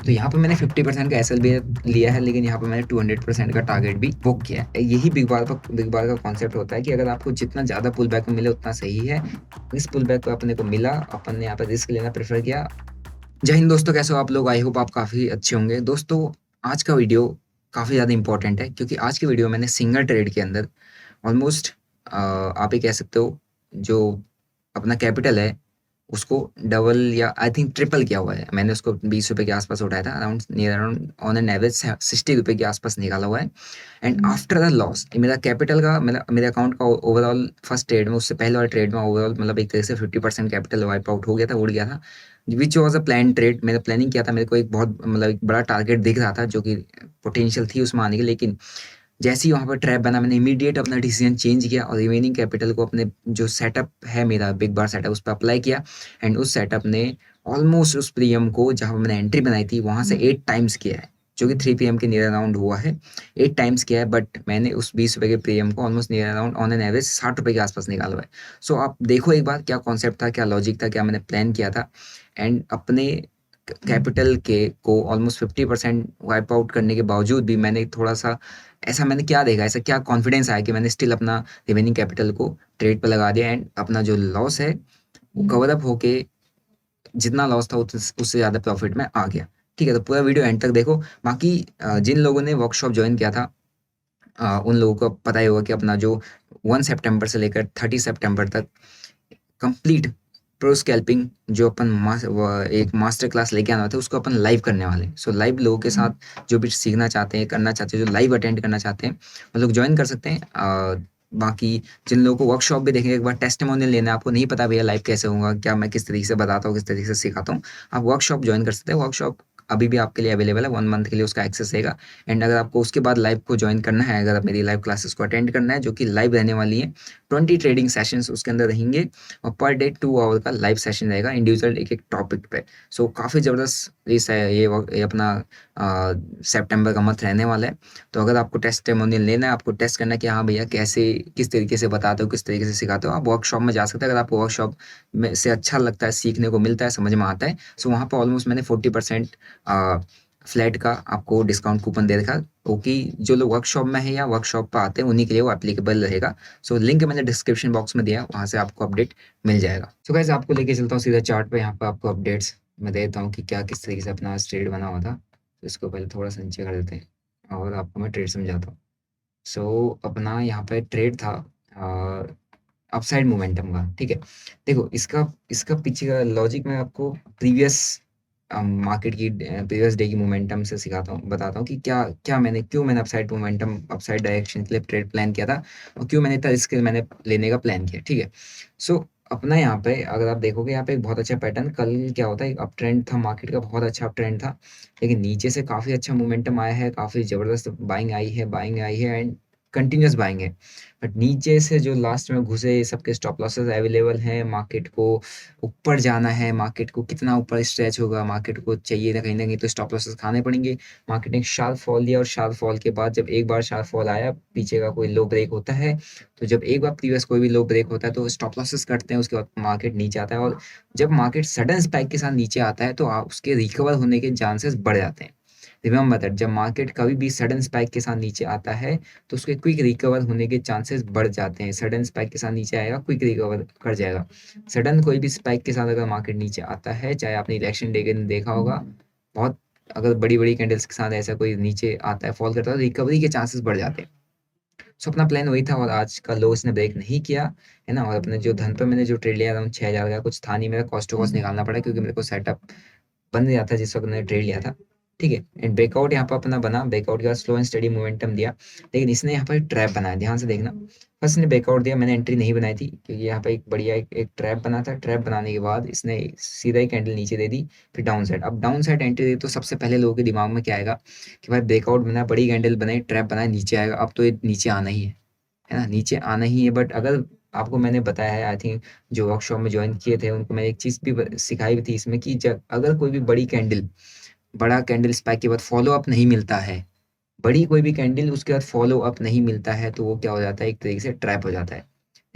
तो यहाँ पे मैंने 50% का एसएलबी लिया है, लेकिन यहाँ पे मैंने 200% का टारगेट भी बुक किया है। यही बिग बार का कॉन्सेप्ट होता है कि अगर आपको जितना ज़्यादा पुल बैक मिले उतना सही है। इस पुल बैक को अपने को मिला, अपन ने यहाँ पे रिस्क लेना प्रेफर किया। जय हिंद दोस्तों, कैसे हो आप लोग? आई होप आप काफ़ी अच्छे होंगे। दोस्तों, आज का वीडियो काफ़ी ज़्यादा इंपॉर्टेंट है, क्योंकि आज की वीडियो मैंने सिंगल ट्रेड के अंदर ऑलमोस्ट आप ये कह सकते हो, जो अपना कैपिटल है उसको डबल या आई थिंक ट्रिपल किया हुआ है। मैंने उसको 20 रुपये के आसपास उठाया था, अराउंड ऑन एन एवरेज 60 रुपये के आसपास निकाला हुआ है। एंड आफ्टर द लॉस मेरा कैपिटल का, मेरे अकाउंट का ओवरऑल फर्स्ट ट्रेड में, उससे पहले वाले ट्रेड में ओवरऑल मतलब एक तरह से 50% कैपिटल वाइप आउट हो गया था, उड़ गया था। Which was a plan trade, मैंने प्लानिंग किया था, मेरे को एक बहुत मतलब एक बड़ा टारगेट दिख रहा था जो कि पोटेंशियल थी उसमें आने की। लेकिन जैसे ही वहाँ पर ट्रैप बना, मैंने इमीडिएट अपना डिसीजन चेंज किया और रिमेनिंग कैपिटल को अपने जो सेटअप है मेरा बिग बार सेटअप, उस पर अप्लाई किया। एंड उस सेटअप ने ऑलमोस्ट उस प्रीमियम को जहाँ पर मैंने एंट्री बनाई थी वहाँ से 8 टाइम्स किया है, जो कि 3 PM के नियर अराउंड हुआ है। 8 टाइम्स किया है, बट मैंने उस 20 रुपये के प्रीमियम को almost near around on an average 60 रुपये के आसपास निकाला हुआ है। सो आप देखो एक बार क्या कॉन्सेप्ट था, क्या लॉजिक था, क्या मैंने प्लान किया था। एंड अपने कैपिटल के को ऑलमोस्ट 50% वाइप आउट करने के बावजूद भी मैंने थोड़ा सा, ऐसा मैंने क्या देखा, ऐसा क्या कॉन्फिडेंस आया कि मैंने स्टिल अपना रिमेनिंग कैपिटल को ट्रेड पर लगा दिया। एंड अपना जो लॉस है वो कवर अप होके जितना लॉस था उससे ज़्यादा प्रॉफिट में आ गया। ठीक है, तो पूरा वीडियो एंड तक देखो। बाकी जिन लोगों ने वर्कशॉप ज्वाइन किया था, उन लोगों को पता ही होगा कि अपना जो 1 सितंबर से लेकर 30 सितंबर तक कंप्लीट प्रो स्कैल्पिंग जो अपन एक मास्टर क्लास लेके आना था, उसको अपन लाइव करने वाले हैं। सो लाइव लोगों के साथ जो भी सीखना चाहते हैं, करना चाहते हैं, जो लाइव अटेंड करना चाहते हैं, वो लोग ज्वाइन कर सकते हैं। बाकी जिन लोगों को वर्कशॉप भी देखेंगे, एक बार टेस्टिमोनियल लेना है, आपको नहीं पता भैया लाइव कैसे होगा, क्या मैं किस तरीके से बताता हूँ, किस तरीके से सिखाता हूँ, आप वर्कशॉप ज्वाइन कर सकते हैं। वर्कशॉप अभी भी आपके लिए अवेलेबल है, 1 मंथ के लिए उसका एक्सेस रहेगा। एंड अगर आपको उसके बाद लाइव को ज्वाइन करना है, अगर आप मेरी लाइव क्लासेस को अटेंड करना है, जो कि लाइव रहने वाली है, 20 ट्रेडिंग सेशंस उसके अंदर रहेंगे और पर डे 2 आवर का लाइव सेशन रहेगा, इंडिविजुअल एक एक टॉपिक पे। सो काफ़ी ज़बरदस्त ये अपना सितंबर का मंथ रहने वाला है। तो अगर आपको टेस्टिमोनियल लेना है, आपको टेस्ट करना है कि हाँ भैया कैसे, किस तरीके से बताते हो, किस तरीके से सिखाते हो, आप वर्कशॉप में जा सकते हैं। अगर आपको वर्कशॉप में से अच्छा लगता है, सीखने को मिलता है, समझ में आता है, सो वहाँ पर ऑलमोस्ट मैंने 40% फ्लैट का आपको डिस्काउंट कूपन दे रखा, क्योंकि जो लोग वर्कशॉप में है या वर्कशॉप पर आते हैं उन्हीं के लिए वो एप्लीकेबल रहेगा। सो लिंक मैंने डिस्क्रिप्शन बॉक्स में दिया, वहाँ से आपको अपडेट मिल जाएगा। सो गाइस, आपको लेके चलता हूँ सीधा चार्ट पे। यहाँ पे आपको अपडेट्स मैं देता हूँ कि क्या किस तरीके से अपना ट्रेड बना हुआ था। तो इसको पहले थोड़ा सा नीचे कर देते हैं और आपको मैं ट्रेड समझाता हूँ। सो अपना यहाँ पे ट्रेड था अपसाइड मोमेंटम का। ठीक है, देखो इसका इसका पीछे का लॉजिक मैं आपको प्रीवियस मार्केट की प्रीवियस डे की मोमेंटम से सिखाता हूँ, बताता हूँ कि क्यों मैंने अपसाइड मोमेंटम, अपसाइड डायरेक्शन के लिए ट्रेड प्लान किया था और क्यों मैंने इतना रिस्क मैंने लेने का प्लान किया। ठीक है, सो अपना यहाँ पे अगर आप देखोगे, यहाँ पे एक बहुत अच्छा पैटर्न, कल क्या होता है, एक अप ट्रेंड था मार्केट का, बहुत अच्छा अप ट्रेंड था, लेकिन नीचे से काफ़ी अच्छा मोमेंटम आया है, काफ़ी ज़बरदस्त बाइंग आई है एंड कंटिन्यूस बाइंग है। बट नीचे से जो लास्ट में घुसे, सबके स्टॉप लॉसेस अवेलेबल हैं। मार्केट को ऊपर जाना है, मार्केट को कितना ऊपर स्ट्रेच होगा, मार्केट को चाहिए ना कहीं तो स्टॉप लॉसेस खाने पड़ेंगे। मार्केट ने शार्प फॉल दिया और शार्प फॉल के बाद जब एक बार शार्प फॉल आया, पीछे का कोई लो ब्रेक होता है, तो जब एक बार प्रीवियस कोई भी लो ब्रेक होता है तो स्टॉप लॉसेस कटते हैं, उसके बाद मार्केट नीचे आता है। और जब मार्केट सडन स्पाइक के साथ नीचे आता है तो उसके रिकवर होने के चांसेस बढ़ जाते हैं। रिमेंबर दैट, जब मार्केट कभी भी सडन स्पाइक के साथ नीचे आता है तो उसके क्विक रिकवर होने के चांसेस बढ़ जाते हैं। सडन स्पाइक के साथ नीचे आएगा, क्विक रिकवर कर जाएगा। सडन कोई भी स्पाइक के साथ अगर मार्केट नीचे आता है, चाहे आपने इलेक्शन डे के दिन देखा होगा, बहुत अगर बड़ी बड़ी कैंडल्स के साथ ऐसा कोई नीचे आता है, फॉल करता है, तो रिकवरी के चांसेस बढ़ जाते हैं। सो अपना प्लान वही था और आज का लो इसने ब्रेक नहीं किया है ना। और अपने जो धन पे मैंने जो ट्रेड लिया था 6,000 का, कुछ था नहीं, मेरा कॉस्ट टू कॉस्ट निकालना पड़ा क्योंकि मेरे को सेटअप बन गया था जिस वक्त मैंने ट्रेड लिया था। ठीक है, एंड ब्रेकआउट यहाँ पर अपना बना, ब्रेकआउट के बाद स्लो एंड स्टडी मोमेंटम दिया, लेकिन इसने यहाँ पर ट्रैप बनाया, ध्यान से देखना। फर्स्ट ने ब्रेकआउट दिया, मैंने एंट्री नहीं बनाई थी क्योंकि यहाँ पे एक बढ़िया एक ट्रैप बना था। ट्रैप बनाने के बाद इसने सीधा ही कैंडल नीचे दे दी, फिर डाउन साइड। अब डाउन साइड एंट्री दी तो सबसे पहले लोगों के दिमाग में क्या आएगा कि भाई ब्रेकआउट बना, बड़ी कैंडल बनाई, ट्रैप बनाया, नीचे आएगा, अब तो ये नीचे आना ही है ना, नीचे आना ही है। बट अगर आपको मैंने बताया है, आई थिंक जो वर्कशॉप में ज्वाइन किए थे उनको मैंने एक चीज़ भी सिखाई भी थी इसमें कि जब अगर कोई भी बड़ा कैंडल स्पाइक के बाद फॉलो अप नहीं मिलता है, बड़ी कोई भी कैंडल उसके बाद फॉलो अप नहीं मिलता है, तो वो क्या हो जाता है, एक तरीके से ट्रैप हो जाता है।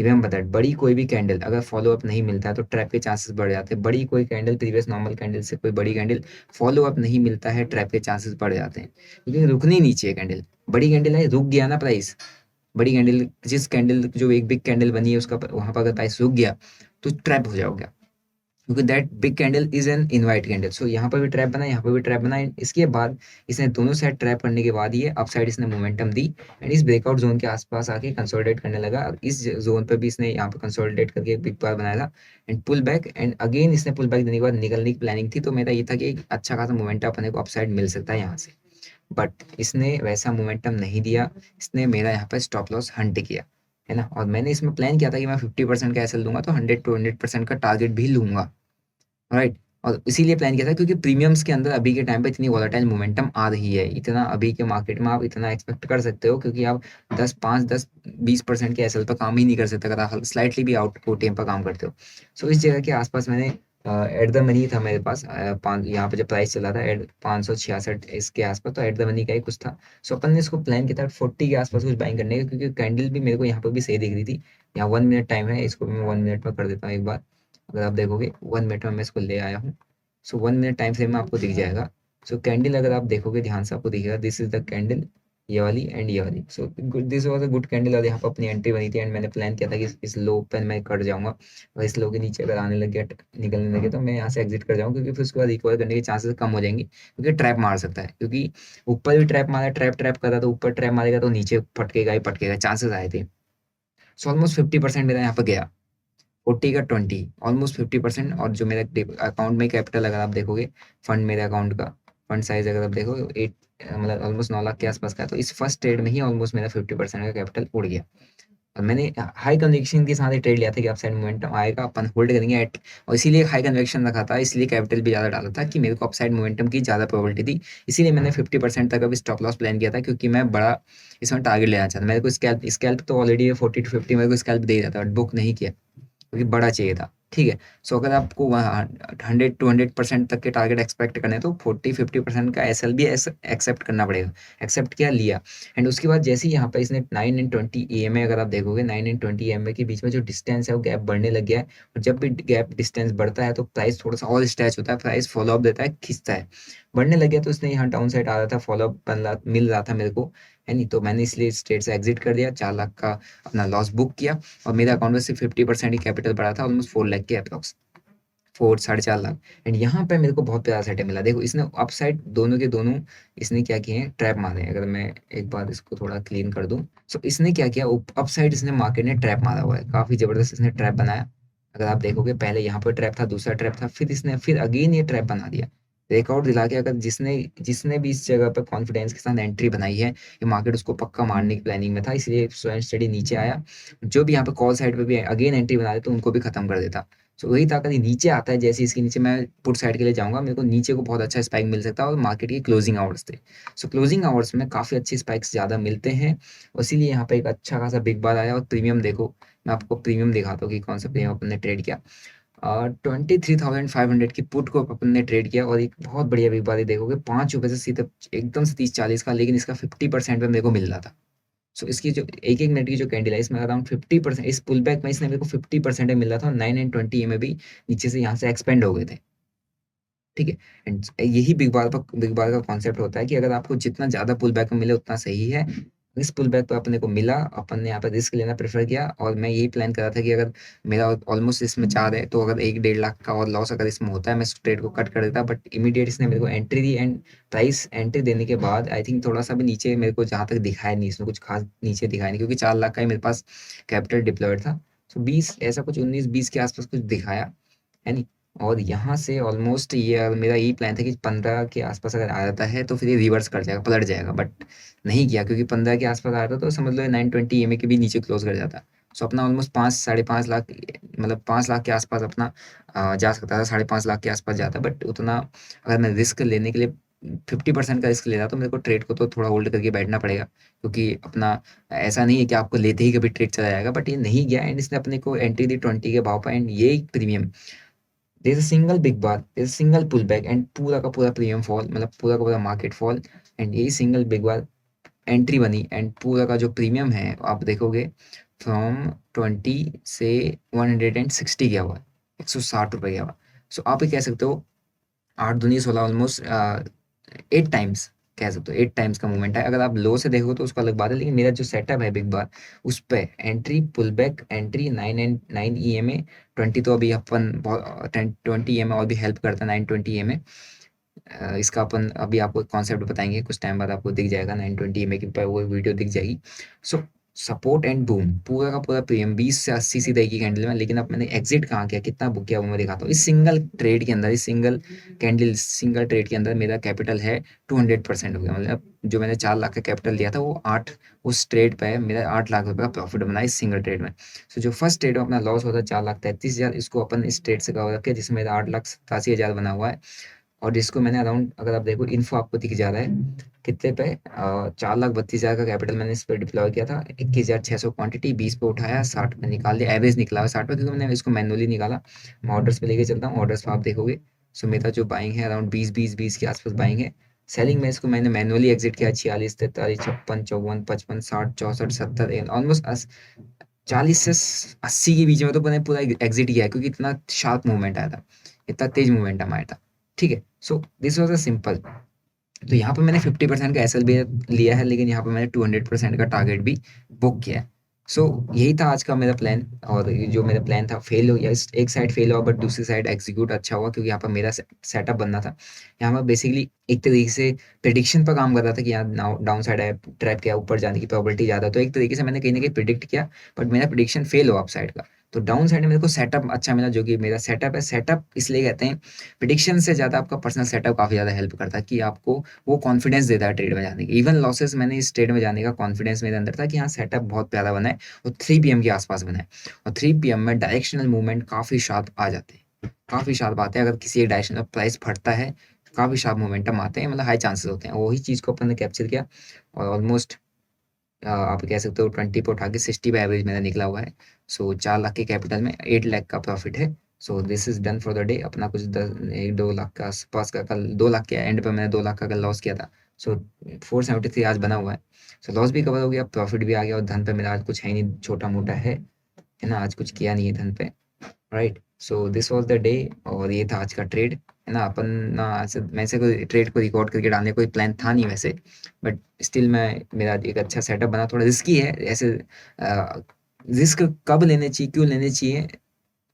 रिमेंबर दैट बड़ी कोई भी कैंडल अगर फॉलो अप नहीं मिलता है तो ट्रैप के चांसेस बढ़ जाते हैं। बड़ी कोई कैंडल प्रीवियस नॉर्मल कैंडल से कोई बड़ी कैंडल फॉलो अप नहीं मिलता है, ट्रैप के चांसेस बढ़ जाते हैं, क्योंकि रुकनी नहीं चाहिए कैंडल। बड़ी कैंडल है, रुक गया ना प्राइस, बड़ी कैंडल जिस कैंडल जो एक बिग कैंडल बनी है उसका वहां पर अगर प्राइस रुक गया तो ट्रैप हो जाओगे, क्योंकि that big candle is an invite candle. So यहाँ पर भी ट्रैप बना, यहाँ पर भी ट्रैप बना। इसके बाद इसने दोनों साइड ट्रैप करने के बाद ये अपसाइड इसने मोमेंटम दी एंड इस ब्रेकआउट जोन के आसपास आके कंसोलिडेट करने लगा। इस जोन पर भी इसने यहाँ पर कंसोलिडेट करके एक बिग बार बनाया था and pull back, and again इसने पुल बैक देने के बाद निकलने की प्लानिंग थी। तो मेरा ये था कि एक अच्छा खासा मोमेंटम अपने को अपसाइड मिल सकता है यहाँ से, बट इसने वैसा मोमेंटम नहीं दिया। इसने मेरा यहाँ पर स्टॉप लॉस हंट किया, है ना। और मैंने इसमें प्लान किया था कि मैं 50% का एसएल दूंगा तो 100 to 100% का टारगेट भी लूंगा, राइट। और इसीलिए प्लान किया था क्योंकि प्रीमियम्स के अंदर अभी के टाइम पे इतनी वॉलेटाइल मोमेंटम आ रही है, इतना अभी के मार्केट में आप इतना एक्सपेक्ट कर सकते हो, क्योंकि आप 10 5 10 20% के एसएल पर काम ही नहीं कर सकते अगर आप स्लाइटली भी आउट ओटीएम पर काम करते हो। सो इस जगह के आसपास मैंने एट द मनी था मेरे पास, यहाँ पे जब प्राइस चला था एट 566 इसके आसपास, तो एट द मनी का ही कुछ था। सो अपन ने इसको प्लान किया था 40 के आसपास कुछ बाइंग करने का, क्योंकि कैंडल भी मेरे को यहाँ पर भी सही दिख रही थी। यहाँ 1 मिनट टाइम है, इसको भी मैं 1 मिनट में कर देता हूँ एक बार। अगर आप देखोगे 1 मिनट में मैं इसको ले आया हूँ। सो 1 मिनट टाइम फ्रेम में आपको दिख जाएगा। सो कैंडल अगर आप देखोगे ध्यान से आपको दिखेगा, दिस इज द कैंडल, ये वाली एंड ये वाली। So this was a good candle और यहाँ पर अपनी एंट्री बनी थी एंड मैंने प्लान किया था कि इस लो पे मैं कट जाऊंगा और इस लो के नीचे अगर आने लगे निकलने लगे तो मैं यहाँ से एग्जिट कर जाऊँ, क्योंकि फिर उसके बाद रिकवर करने के चांसेस कम हो जाएंगे, क्योंकि ट्रैप मार सकता है। क्योंकि ऊपर भी ट्रैप मारा, ट्रैप ट्रैप कर रहा तो ऊपर ट्रैप मारेगा तो नीचे फटकेगा ही फटकेगा, चांसेस आए थे। सो ऑलमोस्ट 50% मेरा यहाँ पर गया, 40 का 20, ऑलमोस्ट 50%। और जो मेरा अकाउंट में कैपिटल अगर आप देखोगे, फंड मेरे अकाउंट का फंड साइज अगर आप देखोगे 8 मतलब ऑलमोस्ट 9 लाख के आसपास का है, तो इस फर्स्ट ट्रेड में ही ऑलमोस्ट मेरा 50% का कैपिटल उड़ गया। और मैंने हाई कन्विक्शन के साथ ट्रेड लिया था कि अपसाइड मोमेंटम आएगा, अपन होल्ड करेंगे एट, और इसीलिए हाई कन्विक्शन रखा था, इसलिए कैपिटल भी ज़्यादा डाला था कि मेरे को अपसाइड मोमेंटम की ज़्यादा प्रोबेबिलिटी थी। इसीलिए मैंने 50% तक अभी स्टॉप लॉस प्लान किया था, क्योंकि मैं बड़ा इसमें टारगेट लेना चाहता था। मेरे को स्कैल्प स्कैल्प तो ऑलरेडी 40 to 50 मेरे को स्कैल्प दे ही रहा था, बट बुक नहीं किया क्योंकि बड़ा चाहिए था। ठीक है। सो अगर आपको 100 to 100% तक के टारगेट एक्सपेक्ट करने तो 40 50% का एसएल भी एक्सेप्ट करना पड़ेगा। एक्सेप्ट किया, लिया। एंड उसके बाद जैसे ही यहाँ पर इसने 9 एंड 20 EMA अगर आप देखोगे 9 एंड 20 EMA के बीच में जो डिस्टेंस है वो गैप बढ़ने लग गया है। और जब भी गैप डिस्टेंस बढ़ता है तो प्राइस थोड़ा सा और स्ट्रेच होता है, प्राइस फॉलो अप देता है, खिंचता है। बढ़ने लग गया तो इसने यहाँ डाउन साइड आ रहा था, फॉलो अप मिल रहा था मेरे को, है नहीं। तो मैंने इसलिए इस ट्रेड से एग्जिट कर दिया, 4 लाख का अपना लॉस बुक किया। और मेरे अकाउंट में सिर्फ 50% ही कैपिटल बढ़ा था, ऑलमोस्ट 4 लाख के अप्रॉक्स, 4 साढ़े 4 लाख। एंड यहाँ पे मेरे को बहुत प्यारा सेटअप मिला। देखो इसने अपसाइड दोनों के दोनों इसने क्या किए हैं, ट्रैप मारे हैं। अगर मैं एक बार इसको थोड़ा क्लीन कर दूं, सो इसने क्या किया, अपसाइड इसने मार्केट ने ट्रैप मारा हुआ है, काफी जबरदस्त इसने ट्रैप बनाया। अगर आप देखोगे पहले यहाँ पर ट्रैप था, दूसरा ट्रैप था, फिर इसने फिर अगेन ये ट्रैप बना दिया, ब्रेकआउट दिला के। अगर जिसने जिसने भी इस जगह पर कॉन्फिडेंस के साथ एंट्री बनाई है, ये मार्केट उसको पक्का मारने की प्लानिंग में था, इसलिए स्टडी नीचे आया। जो भी यहाँ पे कॉल साइड पे भी अगेन एंट्री बना दे तो उनको भी खत्म कर देता। सो वही था, कभी नीचे आता है, जैसे इसके नीचे मैं पुट साइड के लिए जाऊंगा, मेरे को नीचे को बहुत अच्छा स्पाइक मिल सकता है। और मार्केट की क्लोजिंग आवर्स थे, सो क्लोजिंग आवर्स में काफी अच्छे स्पाइक्स ज्यादा मिलते हैं, इसीलिए यहाँ पे एक अच्छा खासा बिग बार आया। और प्रीमियम देखो, मैं आपको प्रीमियम दिखाता हूँ कि कौन सा प्रीमियम अपन ने ट्रेड किया। 23,500 की पुट को अपन ने ट्रेड किया, और एक बहुत बढ़िया बिग बार देखोगे, ₹5 से सीधे एकदम से 30 40 का, लेकिन इसका 50% पे मेरे को मिल रहा था। सो इसकी जो एक एक मिनट की जो कैंडल है इसमें अराउंड 50%, इस पुल बैक में इसने मेरे को 50% मिल रहा था। 9 एंड 20 में भी नीचे से यहाँ से एक्सपेंड हो गए थे। ठीक है। एंड यही बिग बार का कॉन्सेप्ट होता है कि अगर आपको जितना ज्यादा पुल बैक में मिले उतना सही है। इस पुल बैक पे अपने को मिला, अपन ने यहाँ पे रिस्क लेना प्रेफर किया। और मैं यही प्लान कर रहा था कि अगर मेरा ऑलमोस्ट इसमें 4 है, तो अगर 1 1.5 लाख का और लॉस अगर इसमें होता है, मैं इस ट्रेड को कट कर देता। बट इमीडिएट इसने मेरे को entry the, and price entry देने के बाद आई थिंक थोड़ा सा भी नीचे मेरे को जहाँ तक दिखाया नहीं, इसमें कुछ खास नीचे दिखाया नहीं, क्योंकि 4 लाख का ही मेरे पास कैपिटल डिप्लॉयड था। तो 20 ऐसा कुछ 19 20 के आसपास कुछ दिखाया, है नहीं। और यहाँ से ऑलमोस्ट ये मेरा यही प्लान था कि 15 के आसपास अगर आ जाता है तो फिर ये रिवर्स कर जाएगा, पलट जाएगा, बट नहीं किया, क्योंकि 15 के आसपास आ रहा था तो समझ लो 920 EMA के भी नीचे क्लोज कर जाता। सो अपना ऑलमोस्ट 5 साढ़े 5 लाख, मतलब 5 लाख के आसपास अपना जा सकता था, 5.5 लाख के आसपास जाता। बट उतना अगर मैं रिस्क लेने के लिए 50% का रिस्क ले रहा तो मेरे को ट्रेड को तो थोड़ा होल्ड करके बैठना पड़ेगा, क्योंकि अपना ऐसा नहीं है कि आपको लेते ही कभी ट्रेड चला जाएगा। बट ये नहीं गया, एंड इसने अपने को एंट्री दी 20 के भाव पर, एंड ये premium, there's a single big bar, there's a single pullback, and पूरा का पूरा प्रीमियम फॉल, मतलब पूरा का पूरा मार्केट फॉल, एंड यही सिंगल बिग बार एंट्री बनी एंड पूरा का जो प्रीमियम है आप देखोगे फ्रॉम 20 से 160 गया हुआ है, 160 रुपये गया हुआ। सो आप ये कह सकते हो 8 दूनी 16 ऑलमोस्ट 8 टाइम्स कह सकते हो, 8 टाइम्स का मूवमेंट है। अगर आप लो से देखो तो उसका अलग बात है, लेकिन मेरा जो सेटअप है बिग बार उस पे entry pull back entry 9 EMA 20, तो अभी अपन 20 EMA और भी हेल्प करता है 920 EMA। इसका अपन अभी आपको कॉन्सेप्ट बताएंगे, कुछ टाइम बाद आपको दिख जाएगा 920 EMA की वो वीडियो दिख जाएगी। सो सपोर्ट एंड बूम पूरा का पूरा प्रीमियम 20 से 80 सीधा एक ही कैंडल में। लेकिन अब मैंने एग्जिट कहाँ किया, कितना बुक किया वो मैं दिखाता हूँ। इस सिंगल ट्रेड के अंदर, इस सिंगल कैंडल सिंगल ट्रेड के अंदर मेरा कैपिटल है 200% हो गया। मतलब जो मैंने 4 लाख का कैपिटल दिया था वो 8, उस ट्रेड पे मेरा 8 लाख रुपए का प्रॉफिट बना इस सिंगल ट्रेड में। सो जो फर्स्ट ट्रेड में अपना लॉस होता है 4,33,000, इसको अपन इस ट्रेड से कवर रखे जिसमें मेरा 8,87,000 बना हुआ है। और जिसको मैंने अराउंड, अगर आप देखो इन्फो आपको दिख जा रहा है कितने पे, 4,32,000 का कैपिटल मैंने इस पर डिप्लॉय किया था। 21,600 क्वांटिटी 20 पे उठाया, 60 पे निकाल दिया, एवरेज निकला 60 पे, क्योंकि मैंने इसको मैनुअली निकाला। मैं ऑर्डर्स पे लेके चलता हूँ, ऑर्डर्स पे आप देखोगे। सो मेरा जो बाइंग है अराउंड 20 के आसपास बाइंग है। सेलिंग में इसको मैंने मैनुअली एग्जिट किया 46, 43, 56, 54, 55, 60, 64, 70, ऑलमोस्ट 40 से 80 के बीच में तो मैंने पूरा एग्जिट किया है, क्योंकि इतना शार्प मूवमेंट आया था, इतना तेज मूवमेंट आया था। ठीक है, so this was a simple. तो यहाँ पे मैंने 50% का SLB लिया है, लेकिन यहाँ पे मैंने 200% का टारगेट भी बुक किया है। सो यही था आज का मेरा प्लान, और ये जो मेरा प्लान था फेल हो गया। एक साइड फेल हुआ बट दूसरी साइड एग्जीक्यूट अच्छा हुआ, क्योंकि यहाँ पर मेरा सेटअप बनना था। यहाँ पर बेसिकली एक तरीके से प्रिडिक्शन पर काम कर रहा था कि यहाँ डाउन साइड है, ट्रैप किया, ऊपर जाने की प्रोबेबिलिटी ज़्यादा, तो एक तरीके से मैंने कहीं ना कहीं प्रिडिक्ट किया, बट मेरा प्रिडिक्शन फेल हुआ अप साइड का। तो डाउन साइड में मेरे को सेटअप अच्छा मिला, जो कि मेरा सेटअप है। सेटअप इसलिए कहते हैं, प्रिडिक्शन से ज़्यादा आपका पर्सनल सेटअप काफ़ी ज़्यादा हेल्प करता है, कि आपको वो कॉन्फिडेंस देता है ट्रेड में जाने की। इवन लॉसेस मैंने इस ट्रेड में जाने का कॉन्फिडेंस मेरे अंदर था कि हाँ सेटअप बहुत प्यारा बना है, और 3 PM के आसपास बना है। और 3 PM में डायरेक्शनल मूवमेंट काफ़ी शार्प आ जाते हैं, काफ़ी शार्प आते हैं। अगर किसी एक डायरेक्शन में प्राइस फटता है, काफ़ी शार्प मोमेंटम आते हैं, मतलब हाई चांसेस होते हैं। वही चीज़ को अपन ने कैप्चर किया, और ऑलमोस्ट आप कह सकते हो 20 पे उठा के 60 पे एवरेज मेरा निकला हुआ है। सो 4 लाख के कैपिटल में 8 लाख का प्रॉफिट है। So this is done for the day. अपना कुछ 1-2 लाख का आसपास का, कल 2 लाख के एंड पे मैंने 2 लाख का कल लॉस किया था। सो 473 आज बना हुआ है। सो लॉस भी कवर हो गया, प्रॉफिट भी आ गया, और धन पे मेरा आज कुछ है नहीं, छोटा मोटा है ना, आज कुछ किया नहीं है धन पे। Right, so this was the day, और ये था आज का ट्रेड, है ना। अपन ना ऐसे मैं से कोई ट्रेड को रिकॉर्ड करके डालने कोई प्लान था नहीं वैसे, बट स्टिल मैं, मेरा एक अच्छा सेटअप बना। थोड़ा रिस्की है ऐसे, रिस्क कब लेने चाहिए, क्यों लेने चाहिए,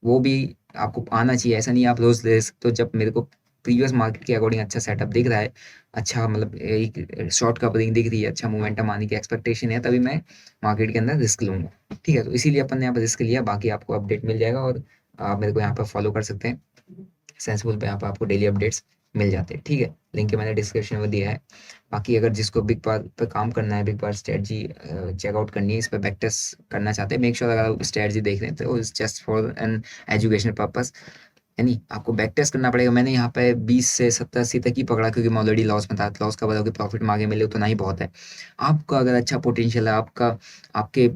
वो भी आपको आना चाहिए। ऐसा नहीं आप रोज ले सकते हो। जब मेरे को प्रीवियस मार्केट के अकॉर्डिंग अच्छा सेटअप दिख रहा है, अच्छा मतलब एक शॉर्ट कवरिंग दिख रही है, अच्छा मोमेंटम आने की एक्सपेक्टेशन है, तभी मैं मार्केट के अंदर रिस्क लूंगा। ठीक है, तो इसीलिए अपन ने यहाँ पर रिस्क लिया। बाकी आपको अपडेट मिल जाएगा, और आप मेरे को यहाँ पर फॉलो कर सकते हैं सेंसबुल पे, यहाँ पर आपको डेली अपडेट्स मिल जाते हैं। ठीक है, लिंक मैंने डिस्क्रिप्शन में दिया है। बाकी अगर जिसको बिग बार पे काम करना है, बिग बार स्ट्रेटजी चेकआउट करनी है, इस पर बैक टेस्ट करना चाहते हैं, मेक श्योर अगर आप स्ट्रेटजी देख रहे हैं तो just for an education purpose, यानी आपको बैक टेस्ट करना पड़ेगा। मैंने यहाँ पे 20 से 70 80 तक ही पकड़ा, क्योंकि मैं ऑलरेडी लॉस में था। लॉस का बताओ कि प्रॉफिट में आगे मिले उतना ही बहुत है। आपका अगर अच्छा पोटेंशियल है, आपका आपके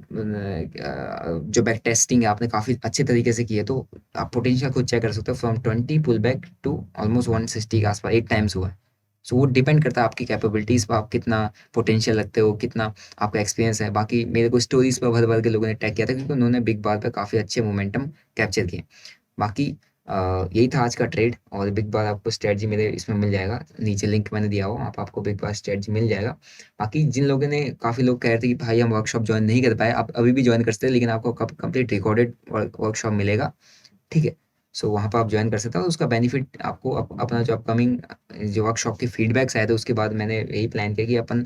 जो बैक टेस्टिंग है आपने काफ़ी अच्छे तरीके से की है, तो आप पोटेंशियल खुद चेक कर सकते हो। From 20 pull back to almost 160 के आसपास 8 टाइम्स हुआ है। सो वो डिपेंड करता है आपकी कैपेबिलिटीज़ पर, आप कितना पोटेंशियल रखते हो, कितना आपका एक्सपीरियंस है। बाकी मेरे को स्टोरीज पर भर भर के लोगों ने टैग किया था, क्योंकि उन्होंने बिग बार पे काफ़ी अच्छे मोमेंटम कैप्चर किए। बाकी यही था आज का ट्रेड, और बिग बार आपको स्ट्रेटजी मेरे इसमें मिल जाएगा, नीचे लिंक मैंने दिया हो, आपको बिग बार स्ट्रेटजी मिल जाएगा। बाकी जिन लोगों ने, काफ़ी लोग कह रहे थे कि भाई हम वर्कशॉप ज्वाइन नहीं कर पाए, आप अभी भी ज्वाइन कर सकते हैं, लेकिन आपको कंप्लीट रिकॉर्डेड वर्कशॉप मिलेगा। ठीक है, सो वहाँ पर आप ज्वाइन कर सकते हो। उसका बेनिफिट आपको अपना जो अपकमिंग जो वर्कशॉप के फीडबैक्स आए थे, उसके बाद मैंने यही प्लान किया कि अपन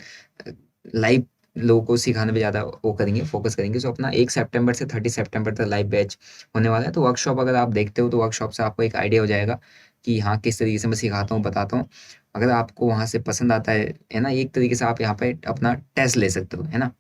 लाइव लोगों को सिखाने पे ज़्यादा वो करेंगे, फोकस करेंगे। सो अपना 1 सितंबर से 30 सितंबर तक लाइव बैच होने वाला है। तो वर्कशॉप अगर आप देखते हो, तो वर्कशॉप से आपको एक आइडिया हो जाएगा कि हाँ किस तरीके से मैं सिखाता हूँ, बताता हूँ। अगर आपको वहाँ से पसंद आता है ना, एक तरीके से आप यहाँ पे अपना टेस्ट ले सकते हो, है ना।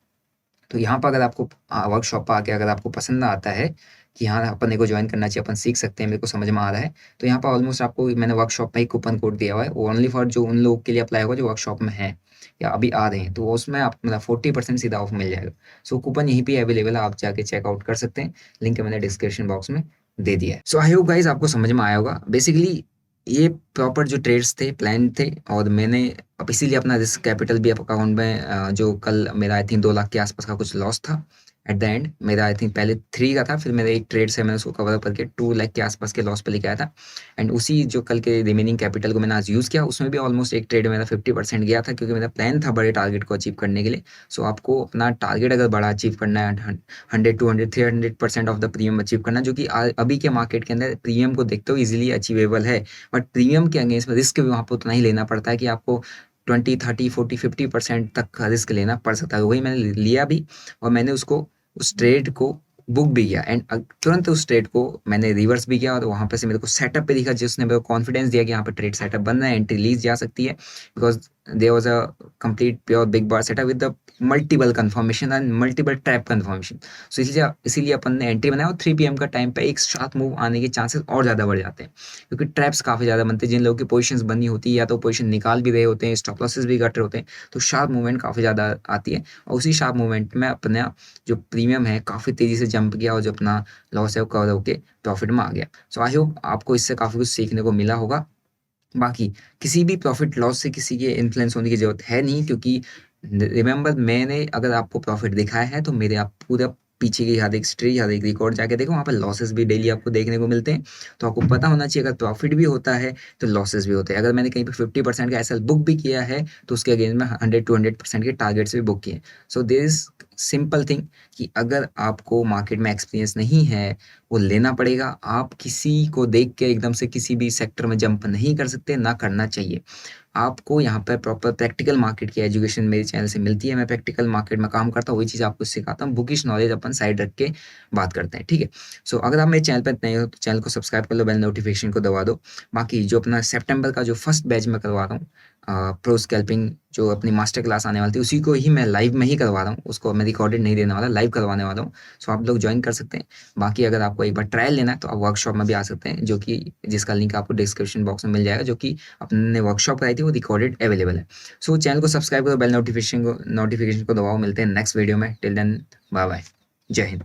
तो यहाँ पर अगर आपको वर्कशॉप पर आके अगर आपको पसंद ना आता है कि हाँ अपन को ज्वाइन करना चाहिए, अपन सीख सकते हैं, मेरे को समझ में आ रहा है, तो यहाँ पर ऑलमोस्ट आपको मैंने वर्कशॉप में एक कूपन कोड दिया हुआ है, वो ओनली फॉर जो उन लोगों के लिए अप्लाई होगा जो वर्कशॉप में है या अभी आ रहे हैं, तो उसमें आप मतलब 40% सीधा ऑफ मिल जाएगा। सो कूपन यहीं पे अवेलेबल है, आप जाके चेकआउट कर सकते हैं, लिंक मैंने डिस्क्रिप्शन बॉक्स में दे दिया है। सो आई होप गाइस आपको समझ में आया होगा। बेसिकली ये प्रॉपर जो ट्रेड्स थे, प्लान थे और मैंने अब इसीलिए अपना रिस्क कैपिटल भी अकाउंट में जो कल मेरा आई थिंक 2 लाख के आसपास का कुछ लॉस था। एट द एंड मेरा आई थिंक पहले 3 का था, फिर मेरा एक ट्रेड से मैंने उसको कवर अप करके 2 लाख के आसपास के लॉस पे लेके आया था। एंड उसी जो कल के रिमेनिंग कैपिटल को मैंने आज यूज़ किया, उसमें भी ऑलमोस्ट एक ट्रेड मेरा 50% गया था, क्योंकि मेरा प्लान था बड़े टारगेट को अचीव करने के लिए। सो आपको अपना टारगेट अगर बड़ा अचीव करना है, 100, 200, 300% ऑफ द प्रीमियम अचीव करना, जो कि अभी के मार्केट के अंदर प्रीमियम को देखते हो इजीली अचीवेबल है, बट प्रीमियम के अगेंस्ट में रिस्क भी वहाँ पर उतना ही लेना पड़ता है कि आपको 20, 30, 40, 50% तक का रिस्क लेना पड़ सकता है। वही मैंने लिया भी और मैंने उसको उस ट्रेड को बुक भी किया एंड तुरंत उस ट्रेड को मैंने रिवर्स भी किया और वहाँ पे से मेरे को सेटअप पे दिखा, जिसने मेरे को कॉन्फिडेंस दिया कि यहाँ पे ट्रेड सेटअप बन रहा है, एंट्री लीज जा सकती है, because there was a complete pure big bar setup with the multiple confirmation and multiple trap confirmation. So इसीलिए अपन ने एंट्री बनाया और 3 PM का टाइम पे एक शार्प मूव आने के चांसेस और ज़्यादा बढ़ जाते हैं, क्योंकि ट्रैप्स काफ़ी ज़्यादा बनते हैं। जिन लोगों की पोजीशंस बनी होती है या तो पोजीशन निकाल भी रहे होते हैं, स्टॉप लॉसेस भी घट रहे होते हैं, तो शार्प मूवमेंट काफ़ी ज़्यादा आती है और उसी शार्प मूवमेंट में अपना जो प्रीमियम है काफ़ी तेज़ी से जंप किया और जो अपना लॉस है वो कवर होके प्रॉफिट में आ गया। सो आई होप आपको इससे काफ़ी कुछ सीखने को मिला होगा। बाकी किसी भी प्रॉफिट लॉस से किसी के इन्फ्लुएंस होने की ज़रूरत है नहीं, क्योंकि रिमेंबर मैंने अगर आपको प्रॉफिट दिखाया है तो मेरे आप पूरा पीछे की हर एक हिस्ट्री, हर एक रिकॉर्ड जाके देखो, वहाँ पे लॉसेस भी डेली आपको देखने को मिलते हैं। तो आपको पता होना चाहिए, अगर प्रॉफिट भी होता है तो लॉसेस भी होते हैं। अगर मैंने कहीं पे 50% का एसएल बुक भी किया है तो उसके अगेंस्ट में 100-200% के टारगेट्स भी बुक किए। So there is simple thing कि अगर आपको मार्केट में एक्सपीरियंस नहीं है, वो लेना पड़ेगा। आप किसी को देख के एकदम से किसी भी सेक्टर में जंप नहीं कर सकते, ना करना चाहिए। आपको यहाँ पर प्रॉपर प्रैक्टिकल मार्केट की एजुकेशन मेरे चैनल से मिलती है। मैं प्रैक्टिकल मार्केट में काम करता हूँ, वही चीज़ आपको सिखाता हूँ। बुकिश नॉलेज अपन साइड रख के बात करते हैं, ठीक है। सो अगर आप मेरे चैनल पर नए हो तो चैनल को सब्सक्राइब कर लो, बेल नोटिफिकेशन को दबा दो। बाकी जो अपना सितंबर का जो फर्स्ट बैच में करवा रहा हूँ, प्रो स्कैल्पिंग, जो अपनी मास्टर क्लास आने वाली थी, उसी को ही मैं लाइव में ही करवा रहा हूँ। उसको मैं रिकॉर्डेड नहीं देने वाला, लाइव करवाने वाला हूँ। सो आप लोग ज्वाइन कर सकते हैं। बाकी अगर आपको एक बार ट्रायल लेना है तो आप वर्कशॉप में भी आ सकते हैं, जो कि जिसका लिंक आपको डिस्क्रिप्शन बॉक्स में मिल जाएगा, जो कि अपने वर्कशॉप कराई थी वो रिकॉर्डेड अवेलेबल है। सो चैनल को सब्सक्राइब करो, बेल नोटिफिकेशन को दबाओ। मिलते हैं नेक्स्ट वीडियो में। टिल देन बाय बाय, जय हिंद।